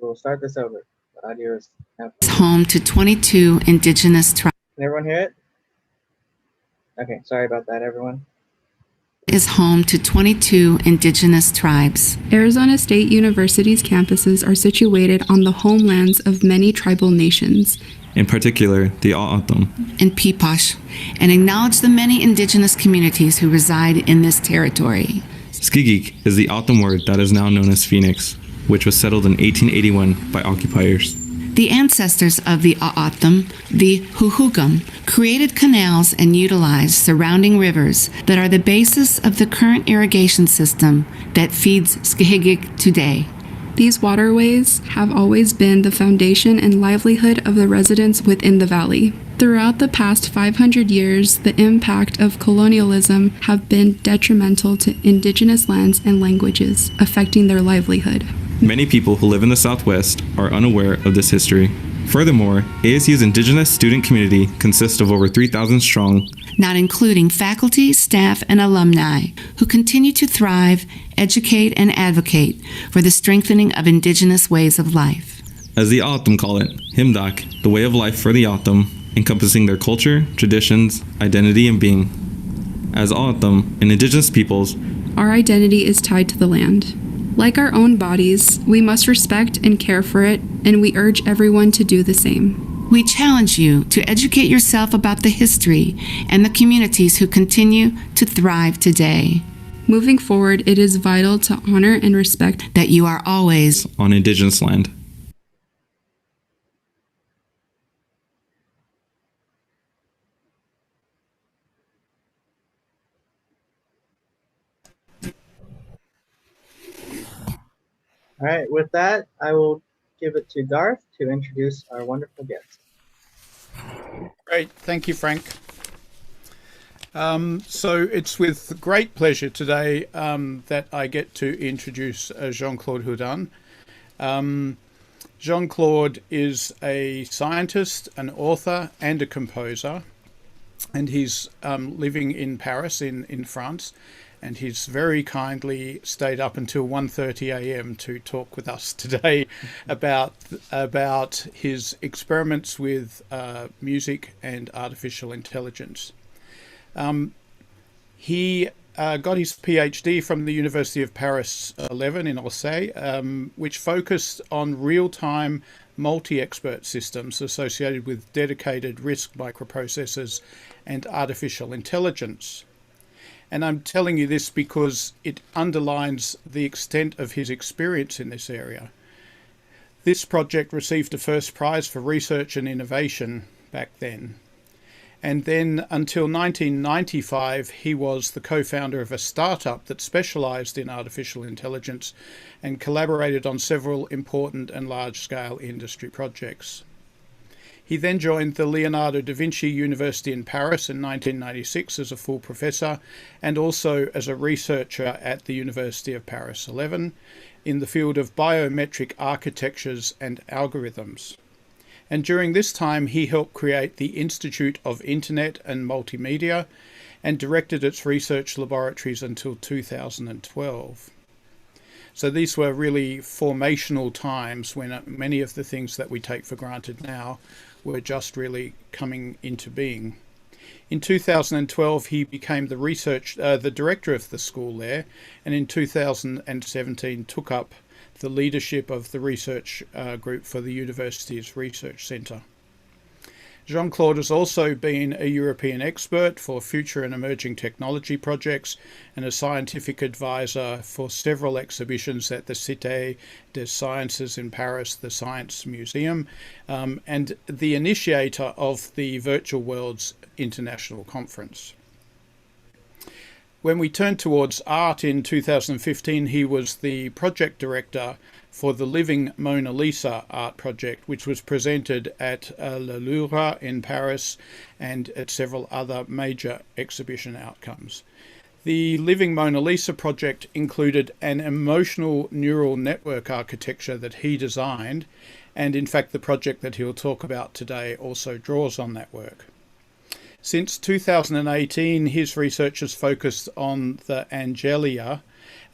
we'll start this over. The audio is home to 22 indigenous tribes. Can everyone hear it? Okay, sorry about that, everyone. Is home to 22 indigenous tribes. Arizona State University's campuses are situated on the homelands of many tribal nations, in particular the A'atam and Pipash, and acknowledge the many indigenous communities who reside in this territory. Skigik is the O'odham word that is now known as Phoenix, which was settled in 1881 by occupiers. The ancestors of the A'atam, the Huhugam, created canals and utilized surrounding rivers that are the basis of the current irrigation system that feeds Skigik today. These waterways have always been the foundation and livelihood of the residents within the valley. Throughout the past 500 years, the impact of colonialism have been detrimental to indigenous lands and languages, affecting their livelihood. Many people who live in the Southwest are unaware of this history. Furthermore, ASU's indigenous student community consists of over 3,000 strong, not including faculty, staff, and alumni, who continue to thrive, educate, and advocate for the strengthening of indigenous ways of life. As the O'odham call it, Himdak, the way of life for the O'odham, encompassing their culture, traditions, identity, and being. As O'odham and indigenous peoples, our identity is tied to the land. Like our own bodies, we must respect and care for it, and we urge everyone to do the same. We challenge you to educate yourself about the history and the communities who continue to thrive today. Moving forward, it is vital to honor and respect that you are always on indigenous land. All right, with that, I will give it to Garth to introduce our wonderful guest. Great, thank you, Frank. So it's with great pleasure today that I get to introduce Jean-Claude Heudin. Jean-Claude is a scientist, an author, and a composer, and he's living in Paris in France. And he's very kindly stayed up until 1:30 a.m. to talk with us today about his experiments with music and artificial intelligence. He got his PhD from the University of Paris 11 in Orsay, which focused on real-time multi-expert systems associated with dedicated RISC microprocessors and artificial intelligence. And I'm telling you this because it underlines the extent of his experience in this area. This project received a first prize for research and innovation back then. And then until 1995, he was the co-founder of a startup that specialized in artificial intelligence and collaborated on several important and large-scale industry projects. He then joined the Leonardo da Vinci University in Paris in 1996 as a full professor and also as a researcher at the University of Paris 11 in the field of biometric architectures and algorithms. And during this time, he helped create the Institute of Internet and Multimedia and directed its research laboratories until 2012. So these were really formational times when many of the things that we take for granted now were just really coming into being. In 2012, he became the director of the school there, and in 2017 took up the leadership of the research group for the university's research centre. Jean-Claude has also been a European expert for future and emerging technology projects and a scientific advisor for several exhibitions at the Cité des Sciences in Paris, the Science Museum, and the initiator of the Virtual Worlds International Conference. When we turn towards art in 2015, he was the project director for the Living Mona Lisa art project, which was presented at Le Louvre in Paris and at several other major exhibition outcomes. The Living Mona Lisa project included an emotional neural network architecture that he designed, and in fact the project that he'll talk about today also draws on that work. Since 2018, his research has focused on the ANGELIA,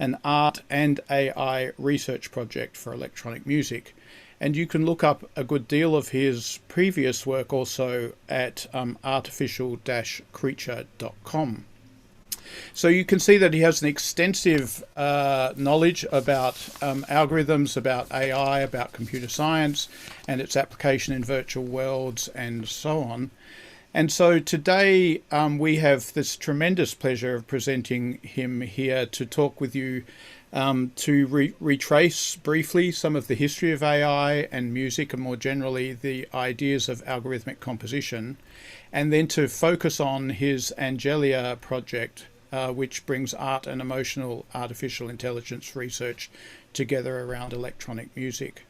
an art and AI research project for electronic music. And you can look up a good deal of his previous work also at artificial-creature.com. So you can see that he has an extensive knowledge about algorithms, about AI, about computer science and its application in virtual worlds and so on. And so today we have this tremendous pleasure of presenting him here to talk with you, to retrace briefly some of the history of AI and music, and more generally the ideas of algorithmic composition, and then to focus on his ANGELIA project, which brings art and emotional artificial intelligence research together around electronic music.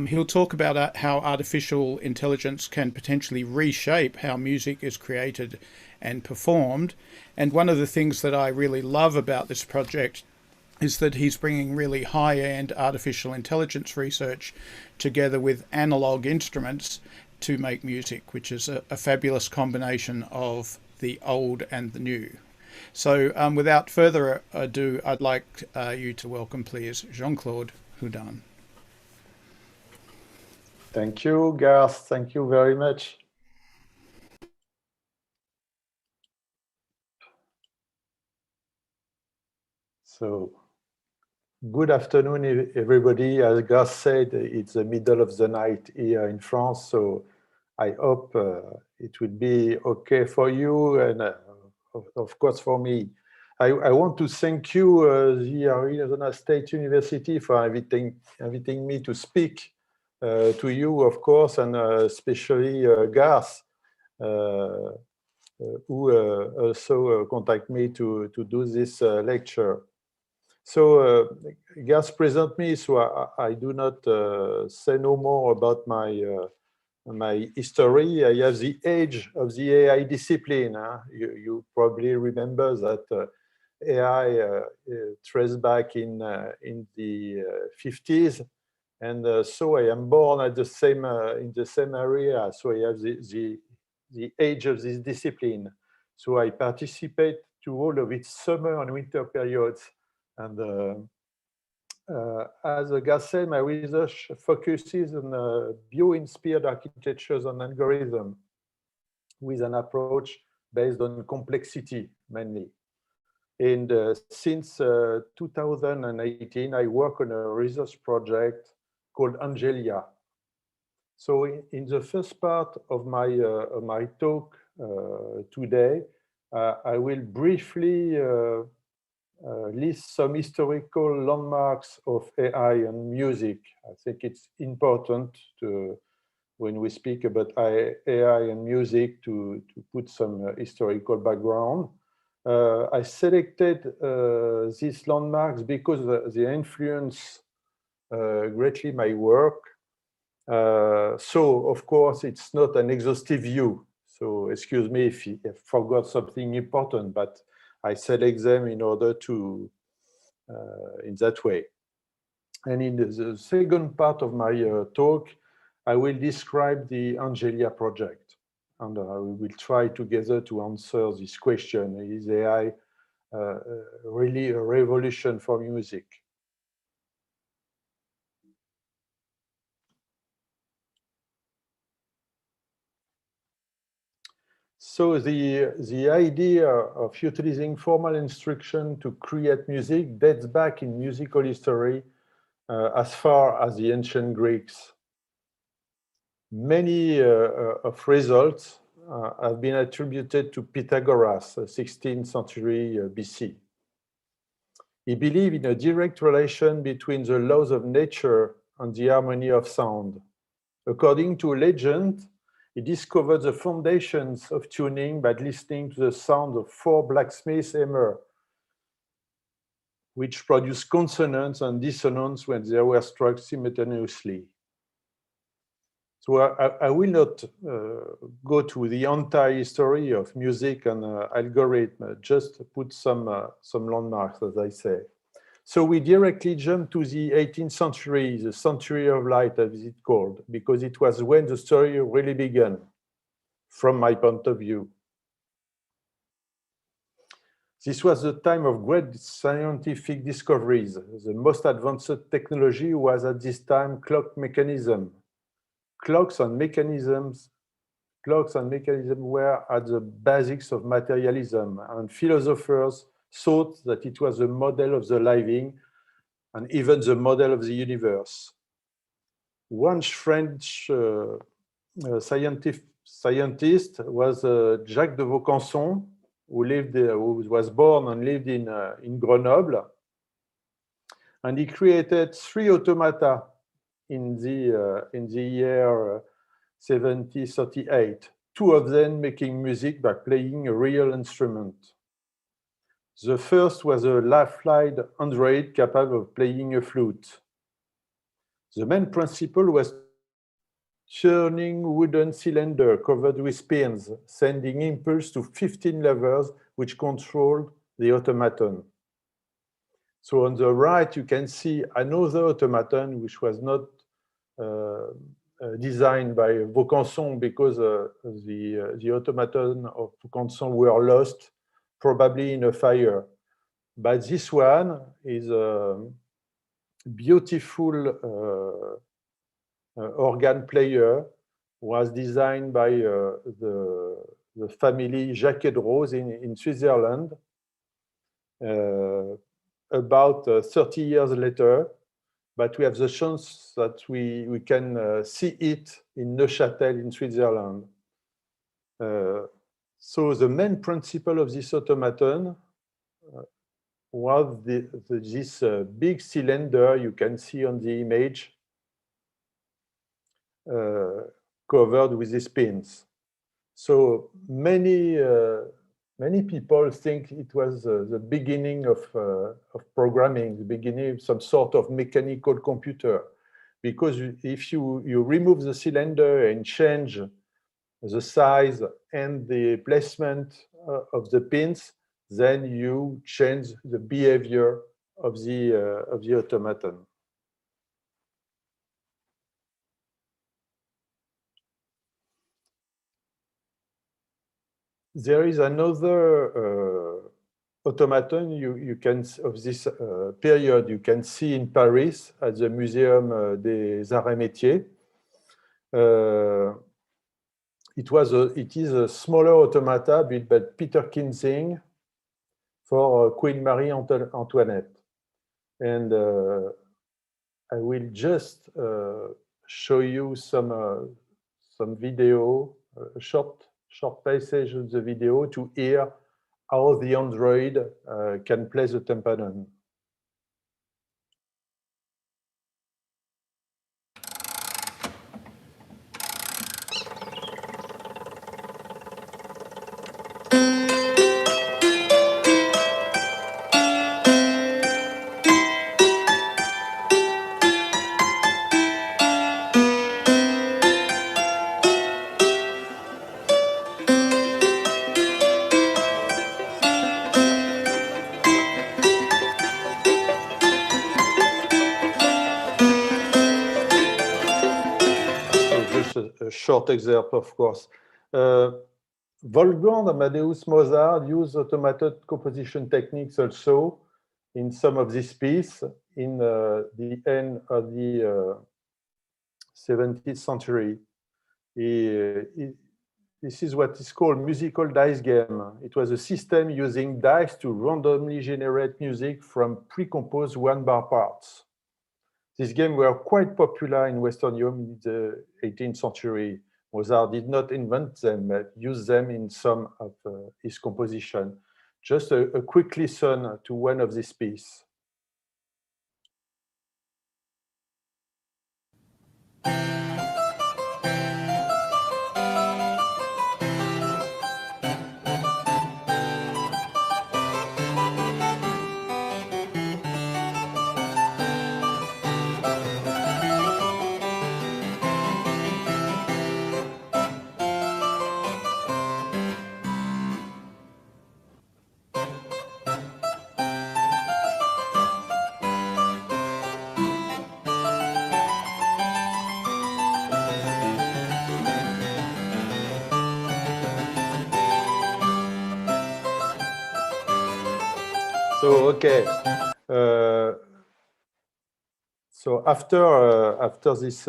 He'll talk about how artificial intelligence can potentially reshape how music is created and performed. And one of the things that I really love about this project is that he's bringing really high-end artificial intelligence research together with analog instruments to make music, which is a fabulous combination of the old and the new. So without further ado, I'd like you to welcome, please, Jean-Claude Heudin. Thank you, Garth. Thank you very much. So, good afternoon, everybody. As Garth said, it's the middle of the night here in France, so I hope it will be okay for you and, of course, for me. I want to thank you, the Arizona State University, for inviting me to speak to you, of course, and especially Garth, who also contacted me to do this lecture. So Garth present me, so I do not say no more about my history. I have the age of the AI discipline. You probably remember that AI traced back in the 50s, and so I am born at the same in the same area. So I have the age of this discipline. So I participate to all of its summer and winter periods. And as Garth said, my research focuses on bio-inspired architectures and algorithms with an approach based on complexity mainly. And since 2018, I work on a research project called ANGELIA. So in the first part of my talk today, I will briefly list some historical landmarks of AI and music. I think it's important when we speak about AI and music to put some historical background. I selected these landmarks because they influence greatly my work. So, of course, it's not an exhaustive view. So, excuse me if I forgot something important, but I select them in order to, in that way. And in the second part of my talk, I will describe the ANGELIA project. And we will try together to answer this question: is AI really a revolution for music? So the idea of utilizing formal instruction to create music dates back in musical history as far as the ancient Greeks. Many of results have been attributed to Pythagoras, 16th century BC. He believed in a direct relation between the laws of nature and the harmony of sound. According to a legend, he discovered the foundations of tuning by listening to the sound of 4 blacksmiths' hammers, which produced consonants and dissonance when they were struck simultaneously. So I will not go to the entire history of music and algorithm, just put some landmarks, as I say. So we directly jump to the 18th century, the century of light, as it's called, because it was when the story really began, from my point of view. This was the time of great scientific discoveries. The most advanced technology was at this time clock mechanism. Clocks and mechanisms were at the basics of materialism, and philosophers thought that it was the model of the living and even the model of the universe. One French scientist was Jacques de Vaucanson, who was born and lived in Grenoble, and he created 3 automata in the year 1738. 2 of them making music by playing a real instrument. The first was a lifelike android capable of playing a flute. The main principle was turning wooden cylinder covered with pins, sending impulse to 15 levers which controlled the automaton. So on the right, you can see another automaton which was not designed by Vaucanson because the automaton of Vaucanson were lost, probably in a fire. But this one is a beautiful organ player, was designed by the family Jacques Rose in Switzerland about 30 years later. But we have the chance that we can see it in Neuchâtel in Switzerland. So the main principle of this automaton was this big cylinder you can see on the image, covered with these pins. So many people think it was the beginning of programming, the beginning of some sort of mechanical computer, because if you remove the cylinder and change the size and the placement of the pins, then you change the behavior of the automaton. There is another automaton you can of this period you can see in Paris at the Museum des Arts et Métiers. It is a smaller automata built by Peter Kinsing for Queen Marie Antoinette, and I will just show you some video, a short passage of the video to hear how the Android can play the tympanum. A short excerpt, of course. Wolfgang Amadeus Mozart used automated composition techniques also in some of these pieces in the end of the 17th century. This is what is called musical dice game. It was a system using dice to randomly generate music from pre-composed one-bar parts. These games were quite popular in Western Europe in the 18th century. Mozart did not invent them, but used them in some of his composition. Just a quick listen to one of these pieces. So okay. So after this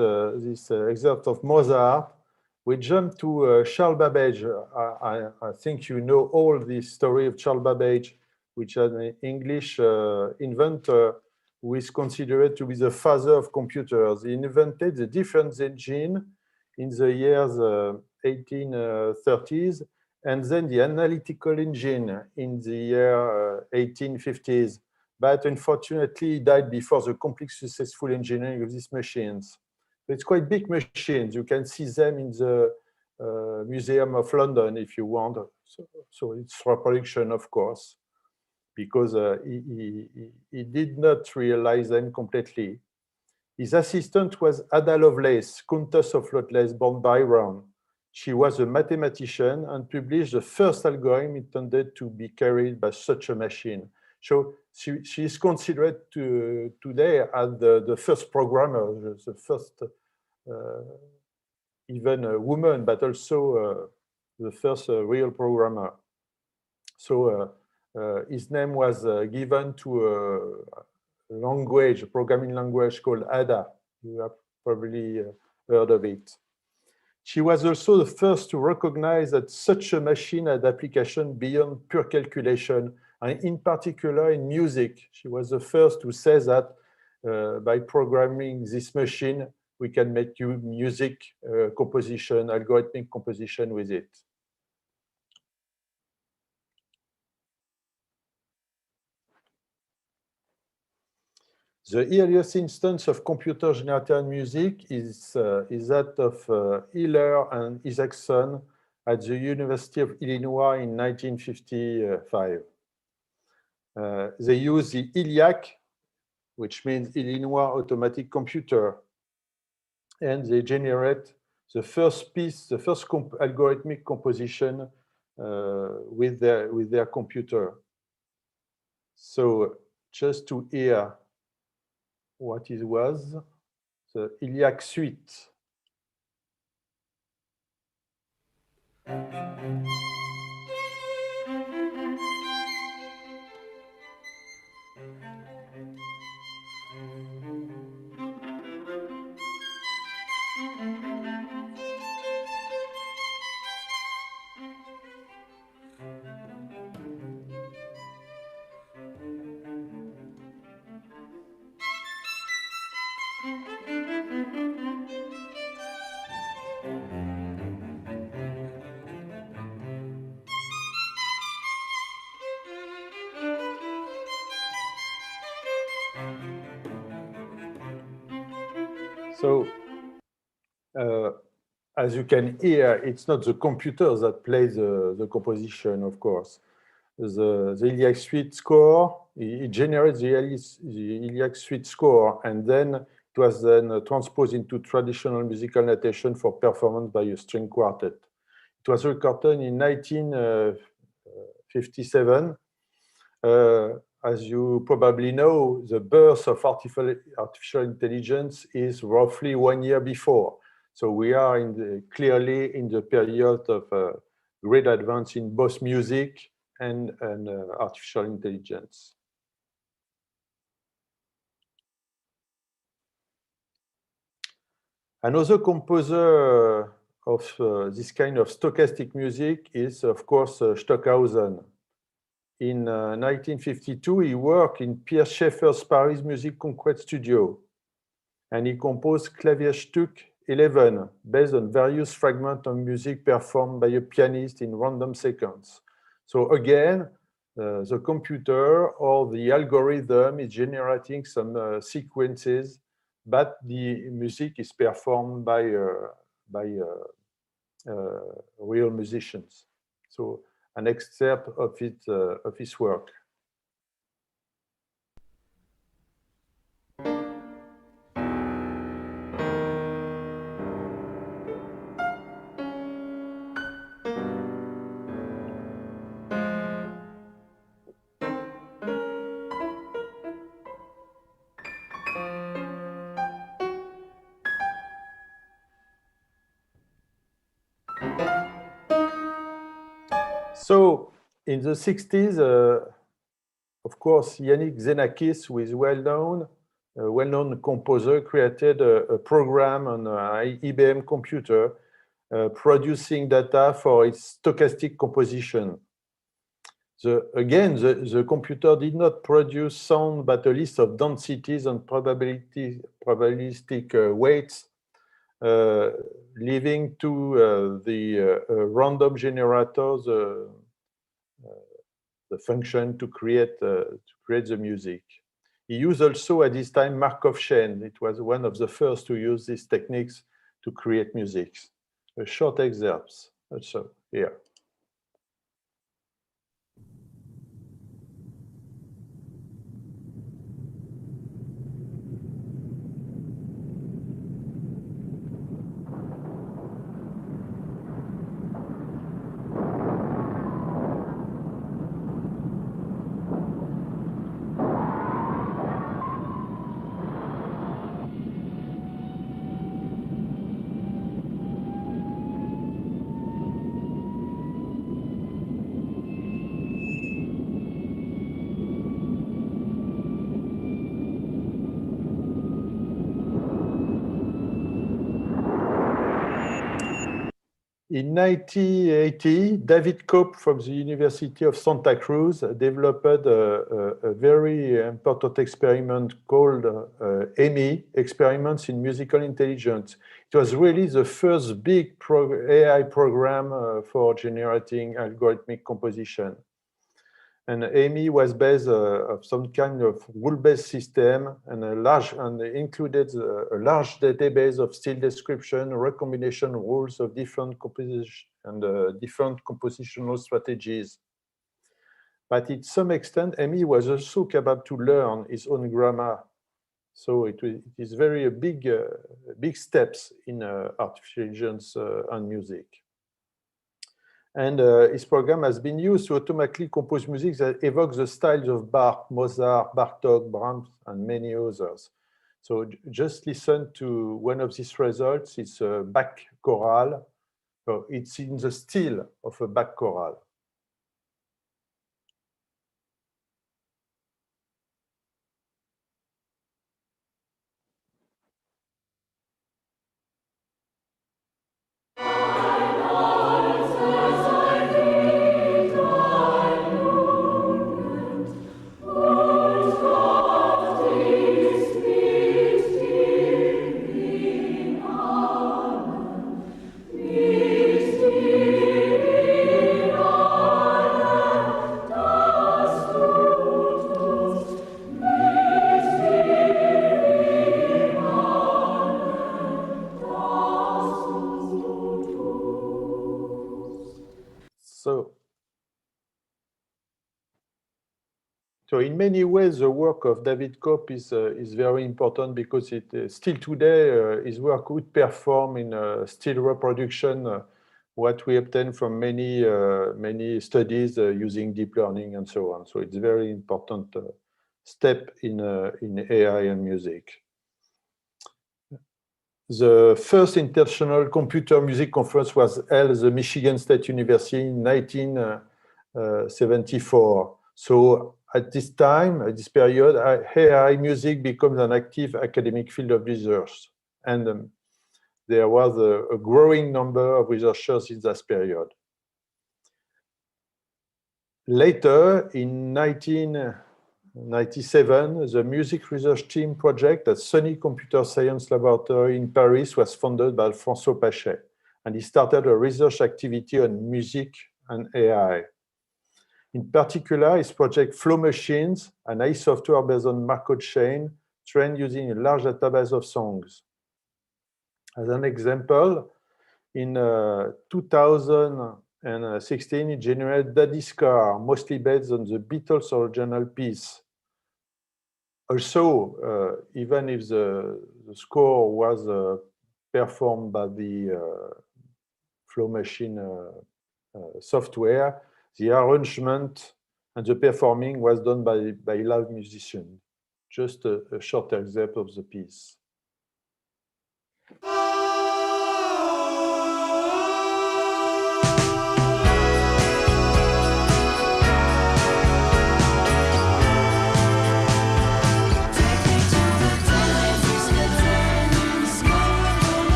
excerpt of Mozart, we jump to Charles Babbage. I think you know all the story of Charles Babbage, which is an English inventor who is considered to be the father of computers. He invented the difference engine in the years 1830s, and then the analytical engine in the year 1850s. But unfortunately, he died before the complete successful engineering of these machines. It's quite big machines. You can see them in the Museum of London if you want. So it's reproduction, of course, because he did not realize them completely. His assistant was Ada Lovelace, Countess of Lovelace, born Byron. She was a mathematician and published the first algorithm intended to be carried by such a machine. So she is considered today as the first programmer, the first even a woman, but also the first real programmer. So his name was given to a language, a programming language called Ada. You have probably heard of it. She was also the first to recognize that such a machine had application beyond pure calculation, and in particular in music. She was the first to say that by programming this machine, we can make music composition, algorithmic composition with it. The earliest instance of computer-generated music is that of Hiller and Isaacson at the University of Illinois in 1955. They use the ILIAC, which means Illinois Automatic Computer, and they generate the first piece, the first algorithmic composition with their computer. So just to hear what it was, the ILIAC suite. So, as you can hear, it's not the computer that plays the composition, of course. The ILIAC suite score, it generates the ILIAC suite score, and then it was then transposed into traditional musical notation for performance by a string quartet. It was recorded in 1957. As you probably know, the birth of artificial intelligence is roughly 1 year before. So we are clearly in the period of great advance in both music and artificial intelligence. Another composer of this kind of stochastic music is, of course, Stockhausen. In 1952, he worked in Pierre Schaeffer's Paris Music Concrete Studio, and he composed Klavierstück 11, based on various fragments of music performed by a pianist in random sequence. So again, the computer or the algorithm is generating some sequences, but the music is performed by real musicians. So an excerpt of his work. So in the 60s, Of course, Yannick Xenakis, who is well-known composer, created a program on an IBM computer producing data for its stochastic composition. The computer did not produce sound, but a list of densities and probabilistic weights, leaving to the random generators the function to create the music. He used also at this time Markov chain. It was one of the first to use these techniques to create music. A short excerpts also here. In 1980, David Cope from the University of Santa Cruz developed a very important experiment called AMI, Experiments in Musical Intelligence. It was really the first big AI program for generating algorithmic composition. And AMI was based on some kind of rule-based system and included a large database of still description, recombination rules of different composition and different compositional strategies. But to some extent, AMI was also capable to learn its own grammar. So it is very big steps in artificial intelligence and music. And his program has been used to automatically compose music that evokes the styles of Bach, Mozart, Bartók, Brahms, and many others. So just listen to one of these results. It's a Bach chorale. So it's in the style of a Bach chorale. So in many ways, the work of David Cope is very important because it still today his work would perform in still reproduction what we obtain from many studies using deep learning and so on. So it's a very important step in AI and music. The first International Computer Music Conference was held at the Michigan State University in 1974. So at this time, at this period, AI music becomes an active academic field of research. And there was a growing number of researchers in that period. Later, in 1997, the music research team project at SUNY Computer Science Laboratory in Paris was founded by François Pachet. And he started a research activity on music and AI. In particular, his project Flow Machines, an AI software based on Markov chain, trained using a large database of songs. As an example, in 2016, he generated Daddy's Car, mostly based on the Beatles' original piece. Also, even if the score was performed by the Flow Machine software, the arrangement and the performing was done by live musicians. Just a short example of the piece.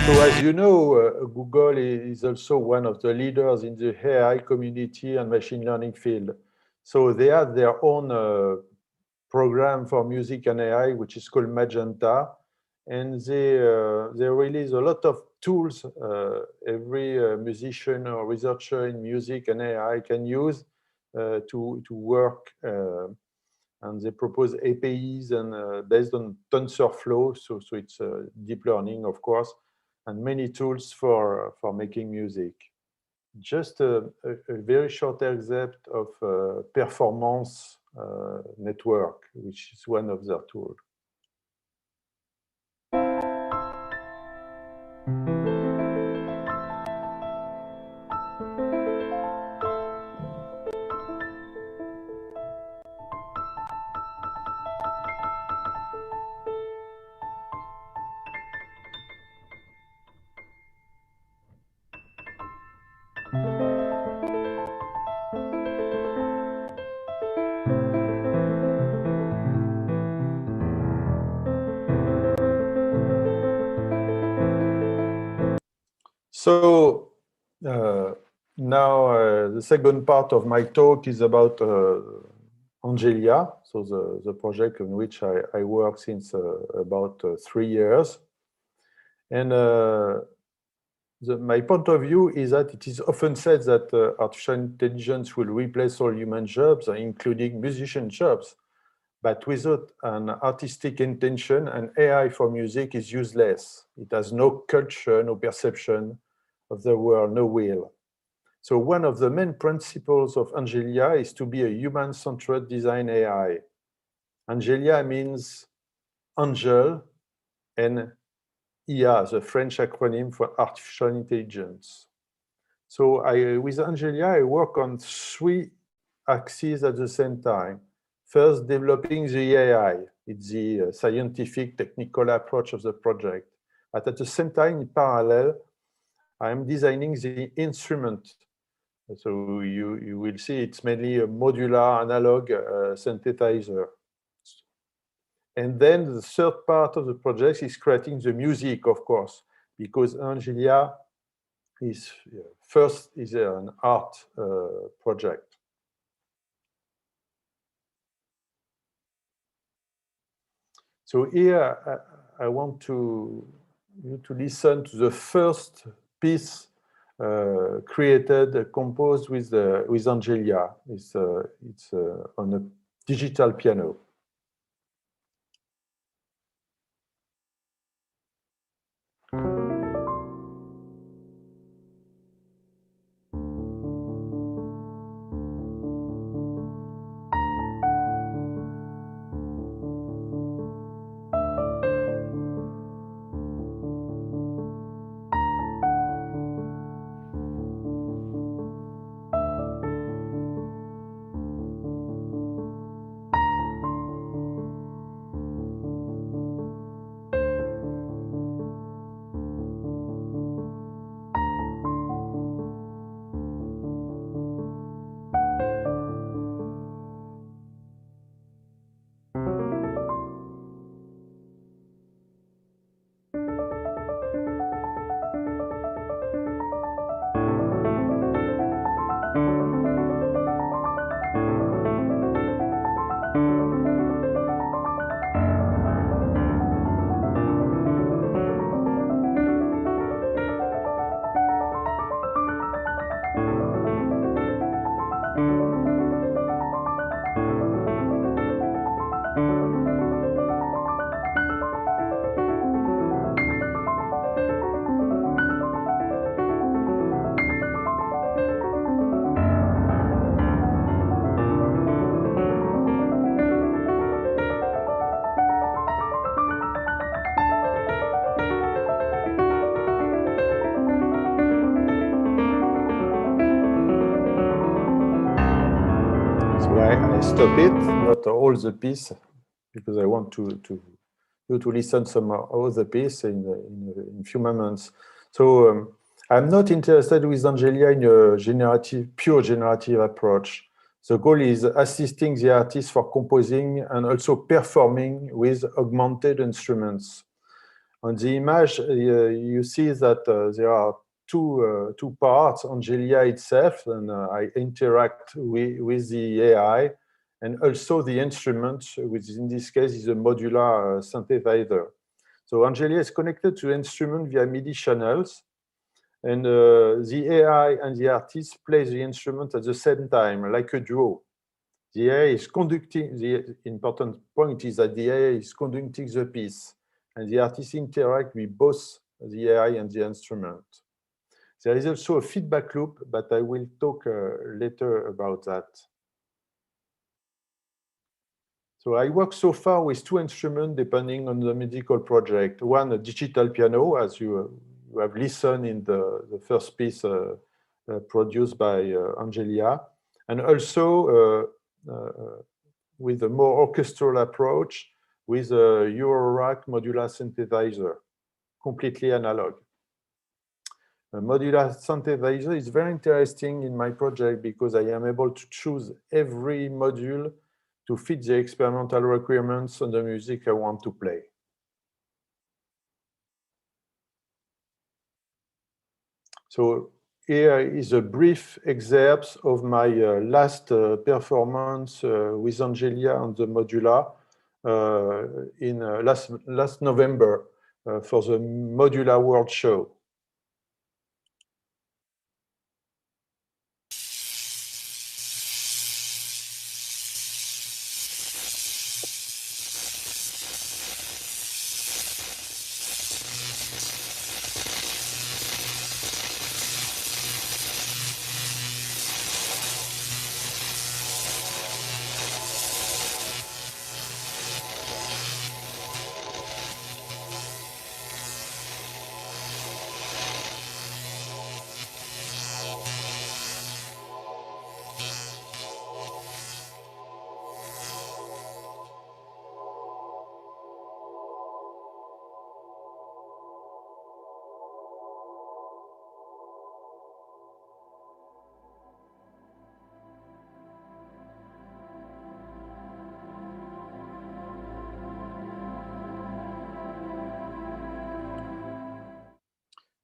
So as you know, Google is also one of the leaders in the AI community and machine learning field. So they have their own program for music and AI, which is called Magenta. And they release a lot of tools every musician or researcher in music and AI can use to work. And they propose APIs and based on TensorFlow. So it's deep learning, of course, and many tools for making music. Just a very short excerpt of performance network, which is one of their tools. So now the second part of my talk is about ANGELIA, so the project on which I work since about 3 years. And my point of view is that it is often said that artificial intelligence will replace all human jobs, including musician jobs. But without an artistic intention, an AI for music is useless. It has no culture, no perception of the world, no will. So one of the main principles of ANGELIA is to be a human-centered design AI. ANGELIA means angel and IA, the French acronym for artificial intelligence. So with ANGELIA, I work on 3 axes at the same time. First, developing the AI. It's the scientific, technical approach of the project. But at the same time, in parallel, I'm designing the instrument. So you will see it's mainly a modular analog synthesizer. And then the third part of the project is creating the music, of course, because ANGELIA is first is an art project. So here I want you to listen to the first piece created, composed with ANGELIA. It's on a digital piano. I stop it, not all the piece, because I want you to listen some other piece in a few moments. So I'm not interested with ANGELIA in a pure generative approach. The goal is assisting the artist for composing and also performing with augmented instruments. On the image, you see that there are two parts, ANGELIA itself, and I interact with the AI, and also the instrument, which in this case is a modular synthesizer. So ANGELIA is connected to the instrument via MIDI channels, and the AI and the artist play the instrument at the same time, like a duo. The AI is conducting, the important point is that the AI is conducting the piece, and the artists interact with both the AI and the instrument. There is also a feedback loop, but I will talk later about that. So I work so far with two instruments depending on the musical project. One, a digital piano, as you have listened in the first piece produced by ANGELIA, and also with a more orchestral approach with a Eurorack Modular Synthesizer, completely analog. A modular synthesizer is very interesting in my project because I am able to choose every module to fit the experimental requirements on the music I want to play. So here is a brief excerpt of my last performance with ANGELIA on the modular in last November for the Modular World Show.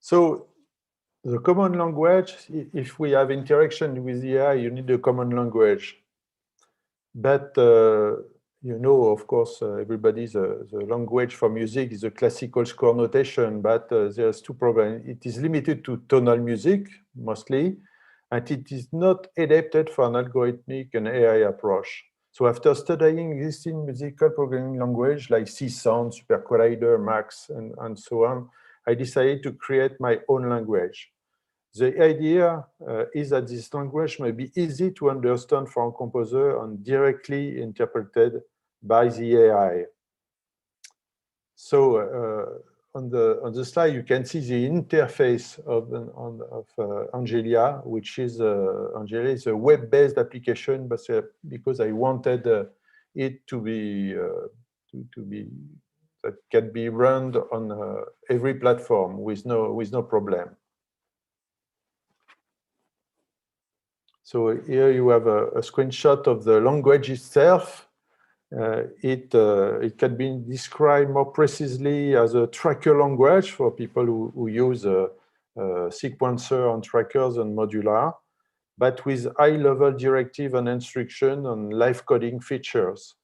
So the common language, if we have interaction with the AI, you need a common language. But you know, of course, everybody's the language for music is a classical score notation, but there's two problems. It is limited to tonal music, mostly, and it is not adapted for an algorithmic and AI approach. So after studying existing musical programming language like C Sound, SuperCollider, Max, and so on, I decided to create my own language. The idea is that this language may be easy to understand for a composer and directly interpreted by the AI. So on the slide, you can see the interface of ANGELIA, which is ANGELIA is a web-based application, but because I wanted it to be that can be run on every platform with no problem. So here you have a screenshot of the language itself. It can be described more precisely as a tracker language for people who use sequencer and trackers and modular, but with high-level directive and instruction and live coding features.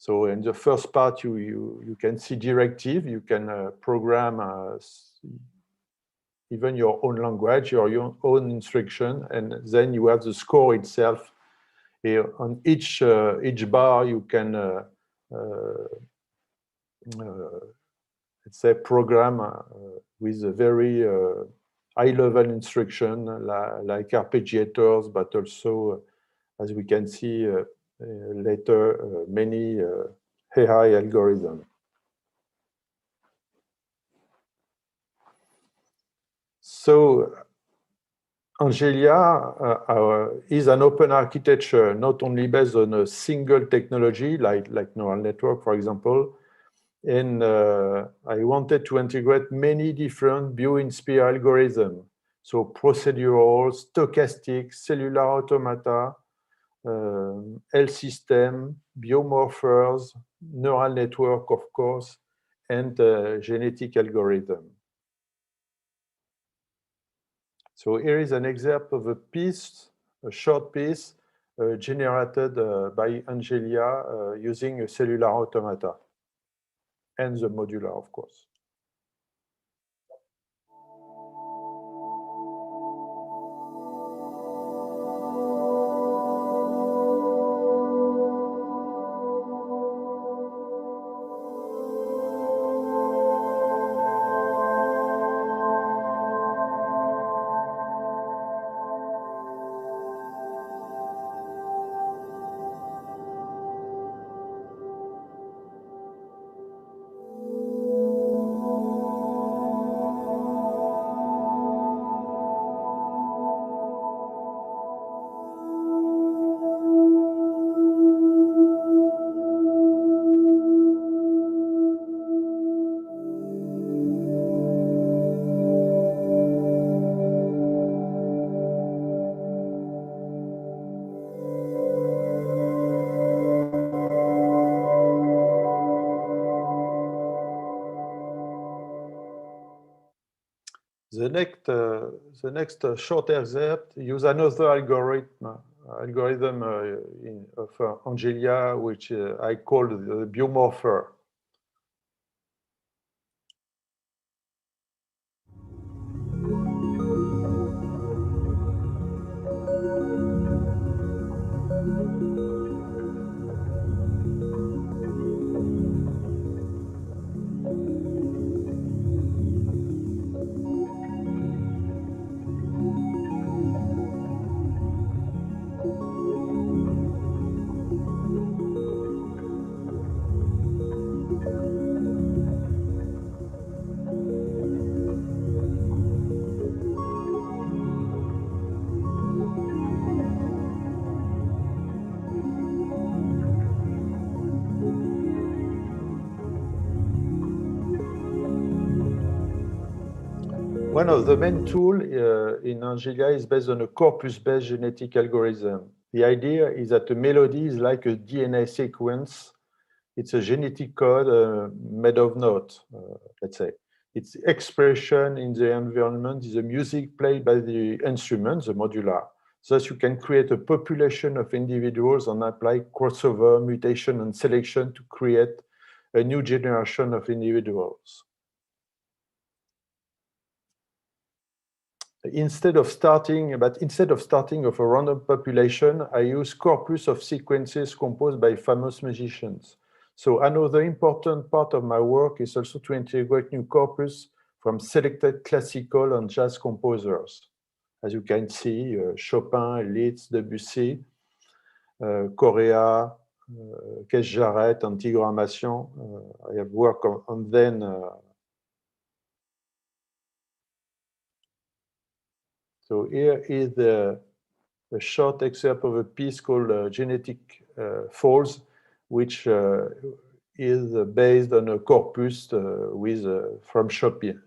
So in the first part, you can see directive. You can program even your own language or your own instruction, and then you have the score itself. Here on each bar, you can let's say program with a very high-level instruction like arpeggiators, but also, as we can see later, many AI algorithms. So ANGELIA is an open architecture, not only based on a single technology like neural network, for example. And I wanted to integrate many different bio-inspired algorithms. So procedural, stochastic, cellular automata, health system, biomorphers, neural network, of course, and genetic algorithm. So here is an excerpt of a piece, a short piece, generated by ANGELIA using a cellular automata and the modular, of course. The next short excerpt use another algorithm of ANGELIA, which I call the biomorpher. One of the main tools in ANGELIA is based on a corpus-based genetic algorithm. The idea is that a melody is like a DNA sequence. It's a genetic code made of notes, let's say. Its expression in the environment is the music played by the instrument, the modular. Thus, you can create a population of individuals and apply crossover, mutation, and selection to create a new generation of individuals. Instead of starting of a random population, I use corpus of sequences composed by famous musicians. So another important part of my work is also to integrate new corpus from selected classical and jazz composers. As you can see, Chopin, Liszt, Debussy, Correa, Keith Jarrett, and Tigran Amassian. I have worked on them. So here is a short excerpt of a piece called Genetic Falls, which is based on a corpus from Chopin.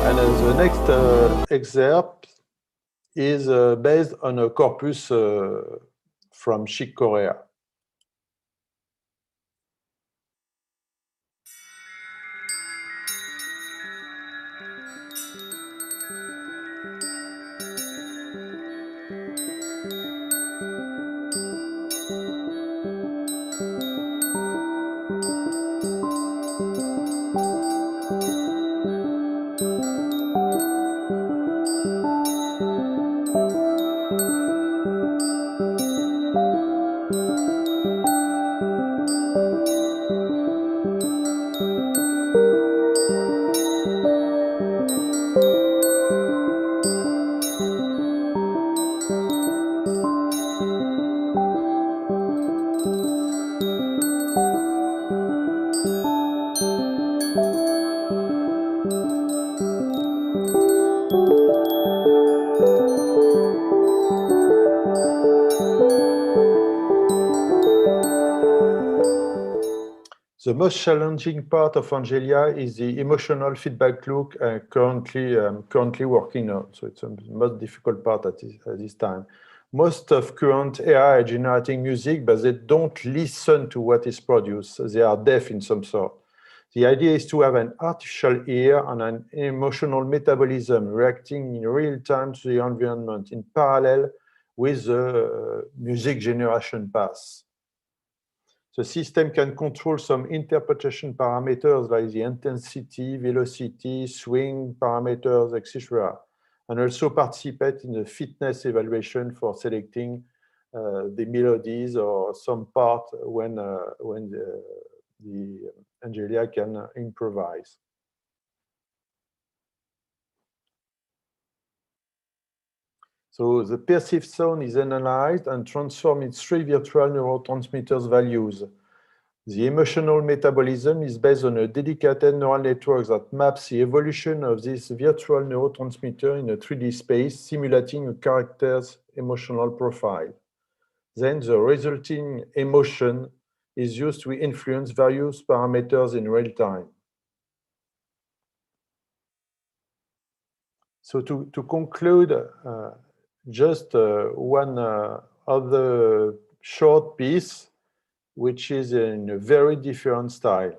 And the next excerpt is based on a corpus from Chick Corea. The most challenging part of ANGELIA is the emotional feedback loop currently working on. So it's the most difficult part at this time. Most of current AI are generating music, but they don't listen to what is produced. They are deaf in some sort. The idea is to have an artificial ear and an emotional metabolism reacting in real time to the environment in parallel with the music generation path. The system can control some interpretation parameters like the intensity, velocity, swing parameters, etc., and also participate in the fitness evaluation for selecting the melodies or some part when the ANGELIA can improvise. So the perceived sound is analyzed and transformed in 3 virtual neurotransmitters values. The emotional metabolism is based on a dedicated neural network that maps the evolution of this virtual neurotransmitter in a 3D space, simulating a character's emotional profile. Then the resulting emotion is used to influence various parameters in real time. So to conclude, just one other short piece, which is in a very different style.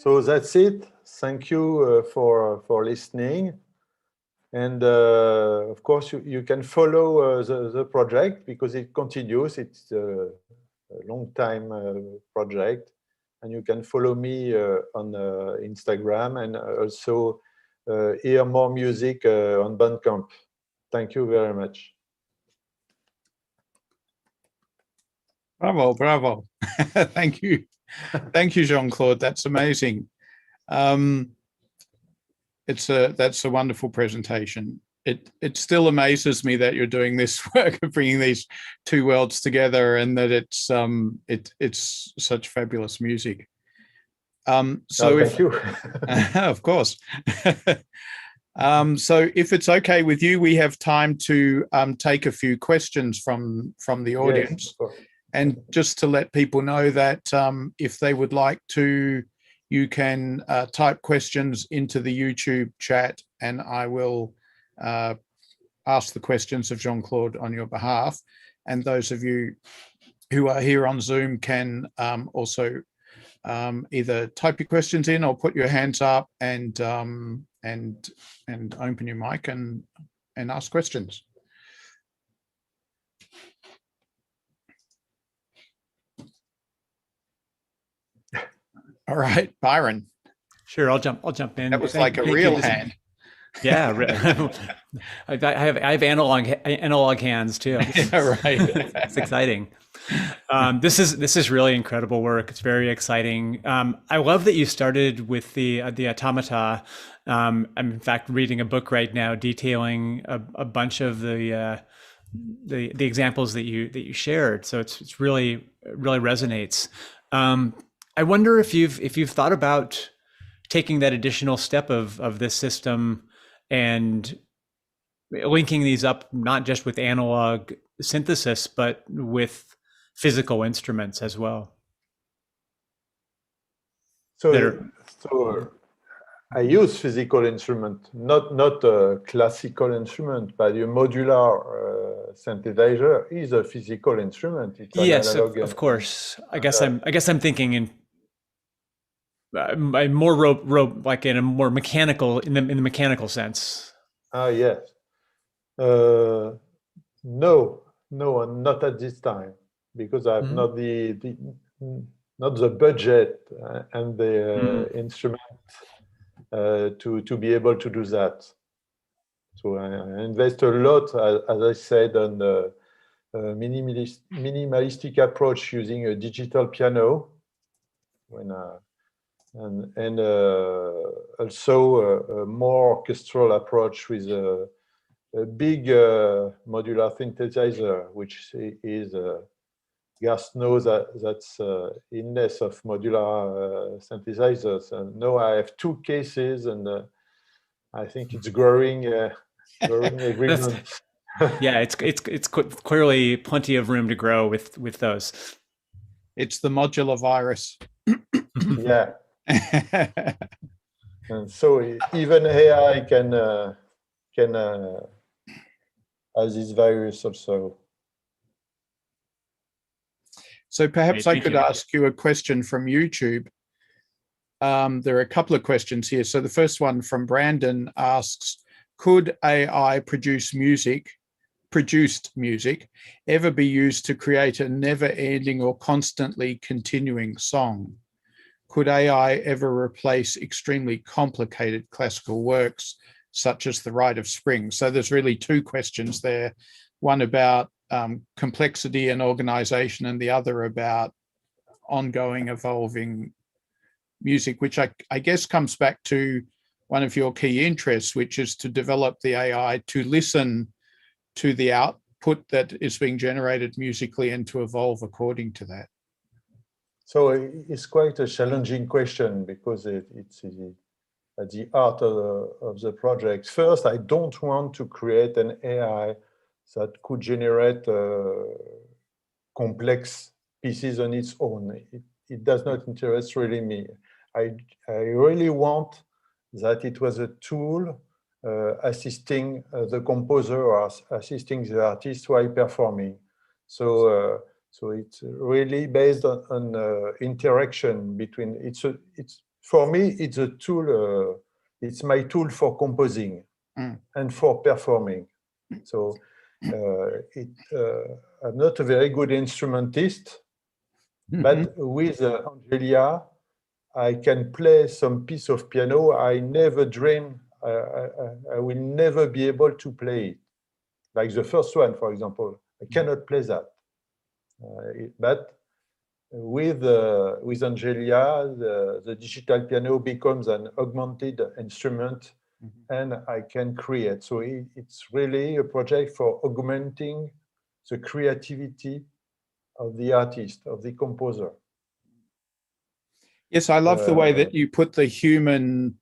So that's it. Thank you for listening. And of course, you can follow the project because it continues. It's a long time project. And you can follow me on Instagram and also hear more music on Bandcamp. Thank you very much. Bravo, bravo. Thank you. Thank you, Jean-Claude. That's amazing. That's a wonderful presentation. It still amazes me that you're doing this work of bringing these two worlds together, and that it's such fabulous music. Thank you. Of course. So if it's okay with you, we have time to take a few questions from the audience. Yes, and just to let people know that if they would like to, you can type questions into the YouTube chat, and I will ask the questions of Jean-Claude on your behalf. And those of you who are here on Zoom can also either type your questions in or put your hands up and open your mic and ask questions. All right, Byron. Sure, I'll jump in. That was like a real hand. Yeah, I have analog hands too. Yeah, right. It's exciting. This is really incredible work. It's very exciting. I love that you started with the automata. I'm in fact reading a book right now detailing a bunch of the examples that you shared. So it's really resonates. I wonder if you've thought about taking that additional step of this system and linking these up not just with analog synthesis, but with physical instruments as well. So I use physical instrument, not a classical instrument, but a modular synthesizer is a physical instrument. It's yes, of course. I guess I'm thinking in more like in a more mechanical in the mechanical sense. Yes. No, not at this time, because I have not the budget and the instrument to be able to do that. So I invest a lot, as I said, on the minimalistic approach using a digital piano, and also a more orchestral approach with a big modular synthesizer, which is Garth knows that's illness of modular synthesizers. And now I have two cases, and I think it's growing every month. Yeah, it's clearly plenty of room to grow with those. It's the modular virus. Yeah. And so even AI can have this virus also. So perhaps I could ask you a question from YouTube. There are a couple of questions here. So the first one from Brandon asks, could AI produced music ever be used to create a never-ending or constantly continuing song? Could AI ever replace extremely complicated classical works, such as The Rite of Spring? So there's really two questions there, one about complexity and organization, and the other about ongoing, evolving music, which I guess comes back to one of your key interests, which is to develop the AI to listen to the output that is being generated musically and to evolve according to that. So it's quite a challenging question, because it's at the heart of the project. First, I don't want to create an AI that could generate complex pieces on its own. It does not interest really me. I really want that it was a tool assisting the composer or assisting the artist while performing. So it's really based on interaction between. It's for me, it's a tool. It's my tool for composing and for performing. So I'm not a very good instrumentist, but with ANGELIA, I can play some piece of piano. I never dream I will never be able to play it. Like the first one, for example, I cannot play that. But with ANGELIA, the digital piano becomes an augmented instrument, and I can create. So it's really a project for augmenting the creativity of the artist, of the composer. Yes, I love the way that you put the human,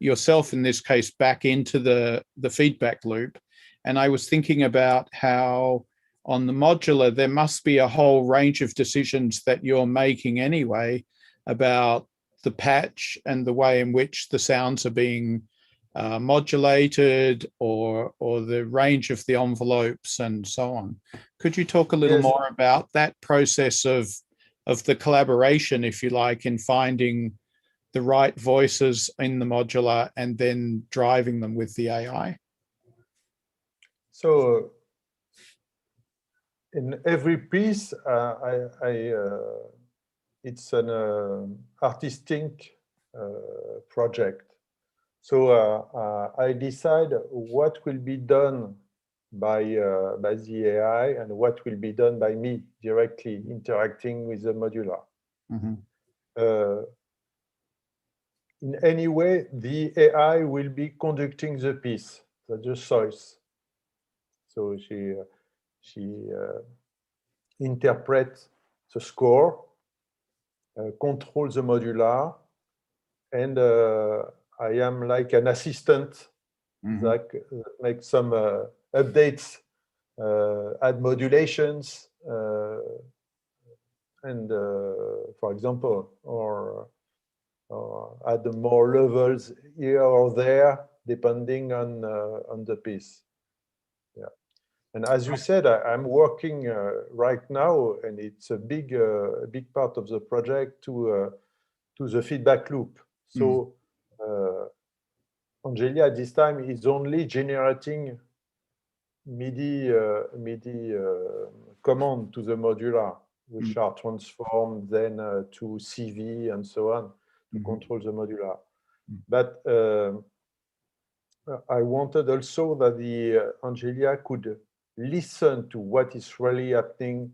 yourself in this case, back into the feedback loop. And I was thinking about how on the modular, there must be a whole range of decisions that you're making anyway about the patch and the way in which the sounds are being modulated, or the range of the envelopes and so on. Could you talk a little more about that process of the collaboration, if you like, in finding the right voices in the modular and then driving them with the AI? So in every piece, it's an artistic project. So I decide what will be done by the AI and what will be done by me directly interacting with the modular. In any way, the AI will be conducting the piece, the choice. So she interprets the score, controls the modular, and I am like an assistant that makes some updates, add modulations, and for example, or add more levels here or there, depending on the piece. Yeah, and as you said, I'm working right now, and it's a big part of the project to the feedback loop. So ANGELIA at this time is only generating MIDI command to the modular, which are transformed then to CV and so on to control the modular. But I wanted also that the ANGELIA could listen to what is really happening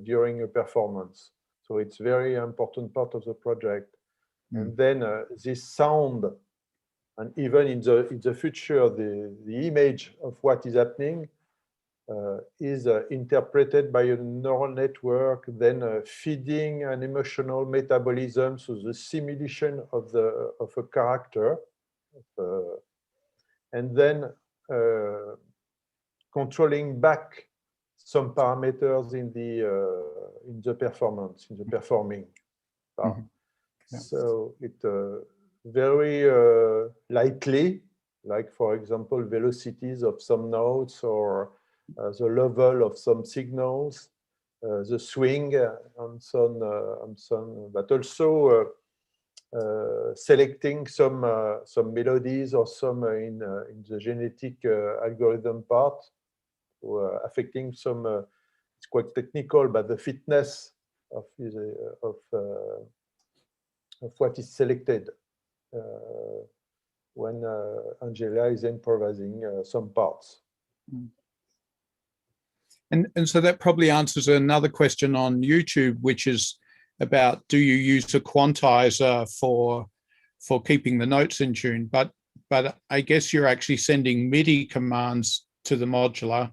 during a performance. So it's very important part of the project. And then this sound, and even in the future, the image of what is happening is interpreted by a neural network, then feeding an emotional metabolism, so the simulation of a character, and then controlling back some parameters in the performance, in the performing part. So it very lightly, like for example, velocities of some notes or the level of some signals, the swing on some, but also selecting some melodies or some in the genetic algorithm part, affecting some. It's quite technical, but the fitness of what is selected when ANGELIA is improvising some parts. And so that probably answers another question on YouTube, which is about, do you use a quantizer for keeping the notes in tune? But I guess you're actually sending MIDI commands to the modular,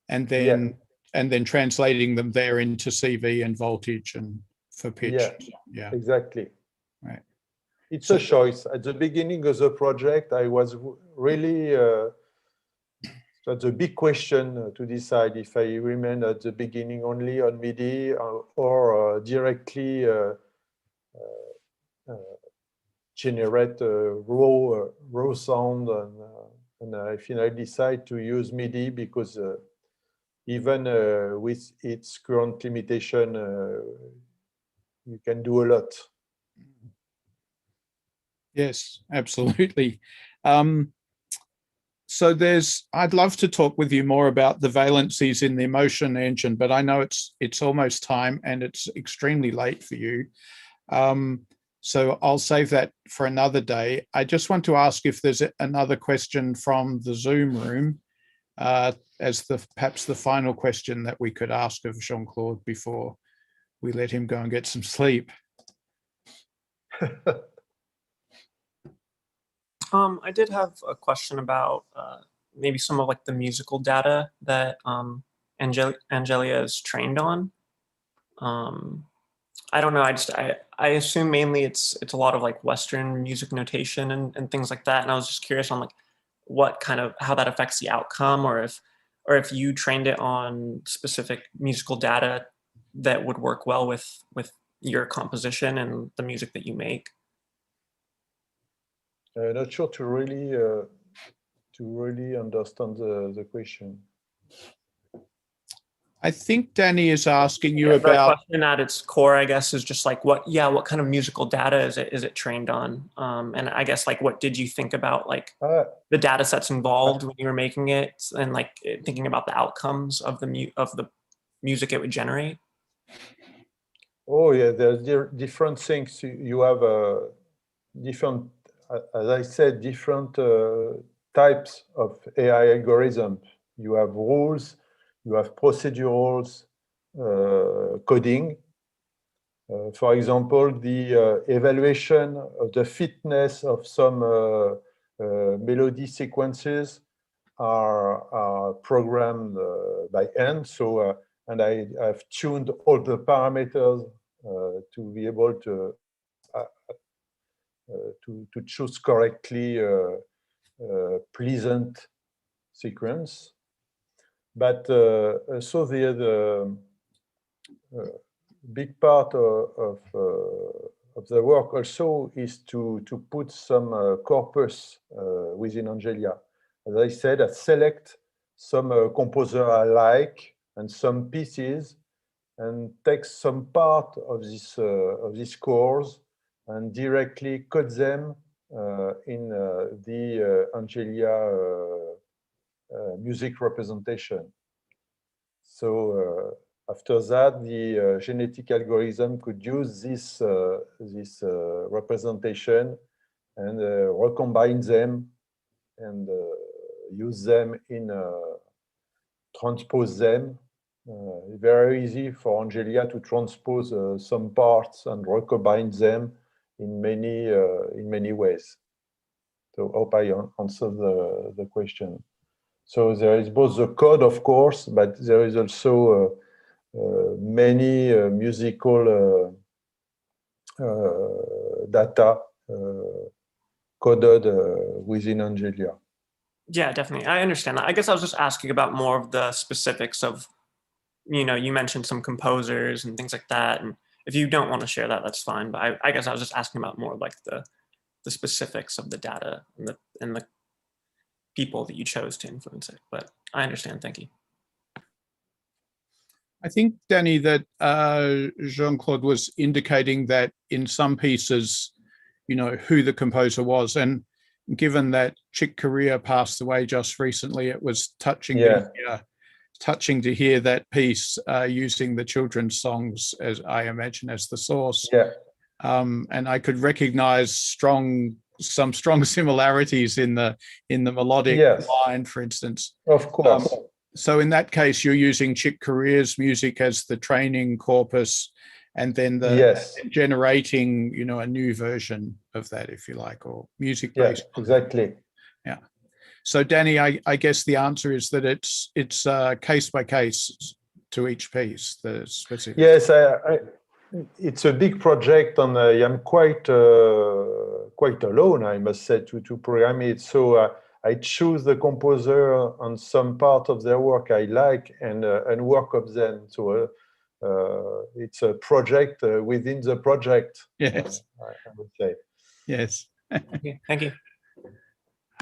and then translating them there into CV and voltage and for pitch. Yeah, exactly. Right. It's a choice. At the beginning of the project, I was really, that's a big question to decide if I remain at the beginning only on MIDI or directly generate raw sound. And I finally decide to use MIDI because even with its current limitation, you can do a lot. Yes, absolutely. So I'd love to talk with you more about the valencies in the emotion engine, but I know it's almost time and it's extremely late for you. So I'll save that for another day. I just want to ask if there's another question from the Zoom room as perhaps the final question that we could ask of Jean-Claude before we let him go and get some sleep. I did have a question about maybe some of like the musical data that ANGELIA is trained on. I don't know. I assume mainly it's a lot of like Western music notation and things like that. And I was just curious on like what kind of how that affects the outcome, or if you trained it on specific musical data that would work well with your composition and the music that you make. Not sure to really understand the question. I think Danny is asking you The about. question at its core, I guess, is just like what kind of musical data is it trained on? And I guess like what did you think about like the data sets involved when you were making it, and like thinking about the outcomes of the music it would generate? Oh yeah, there's different things. You have different, as I said, different types of AI algorithms. You have rules, you have procedurals, coding. For example, the evaluation of the fitness of some melody sequences are programmed by hand. So, and I've tuned all the parameters to be able to choose correctly pleasant sequence. But so the big part of the work also is to put some corpus within ANGELIA. As I said, I select some composer I like and some pieces, and take some part of this scores and directly code them in the ANGELIA music representation. So after that, the genetic algorithm could use this representation and recombine them and use them in transpose them. Very easy for ANGELIA to transpose some parts and recombine them in many ways. So hope I answered the question. So there is both the code, of course, but there is also many musical data coded within ANGELIA. Yeah, definitely. I understand that. I guess I was just asking about more of the specifics of, you know, you mentioned some composers and things like that. And if you don't want to share that, that's fine. But I guess I was just asking about more like the specifics of the data and the people that you chose to influence it. But I understand. Thank you. I think, Danny, that Jean-Claude was indicating that in some pieces, you know, who the composer was. And given that Chick Corea passed away just recently, it was touching to hear that piece using the children's songs, as I imagine, as the source. Yeah. And I could recognize some strong similarities in the melodic line, for instance. Of course. So in that case, you're using Chick Corea's music as the training corpus, and then generating, you know, a new version of that, if you like, or music based. Yeah, exactly. Yeah. So Danny, I guess the answer is that it's case by case to each piece. The specific. Yes, it's a big project, and I am quite alone, I must say, to program it. So I choose the composer on some part of their work I like and work of them. So it's a project within the project. Yes, I would say. Yes. Okay, thank you.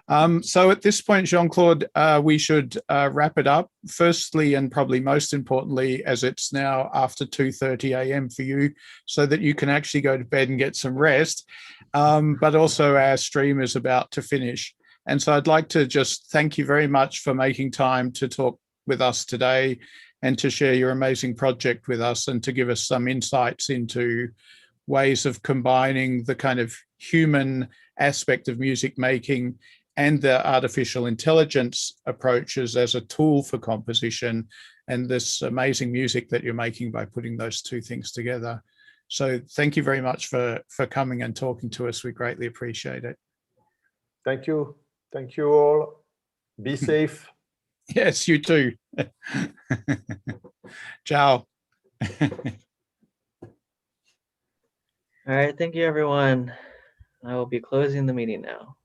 So at this point, Jean-Claude, we should wrap it up. Firstly, and probably most importantly, as it's now after 2:30 a.m. for you, so that you can actually go to bed and get some rest. But also our stream is about to finish. And so I'd like to just thank you very much for making time to talk with us today and to share your amazing project with us and to give us some insights into ways of combining the kind of human aspect of music making and the artificial intelligence approaches as a tool for composition and this amazing music that you're making by putting those two things together. So thank you very much for coming and talking to us. We greatly appreciate it. Thank you. Thank you all. Be safe. Yes, you too. Ciao. All right, thank you, everyone. I will be closing the meeting now.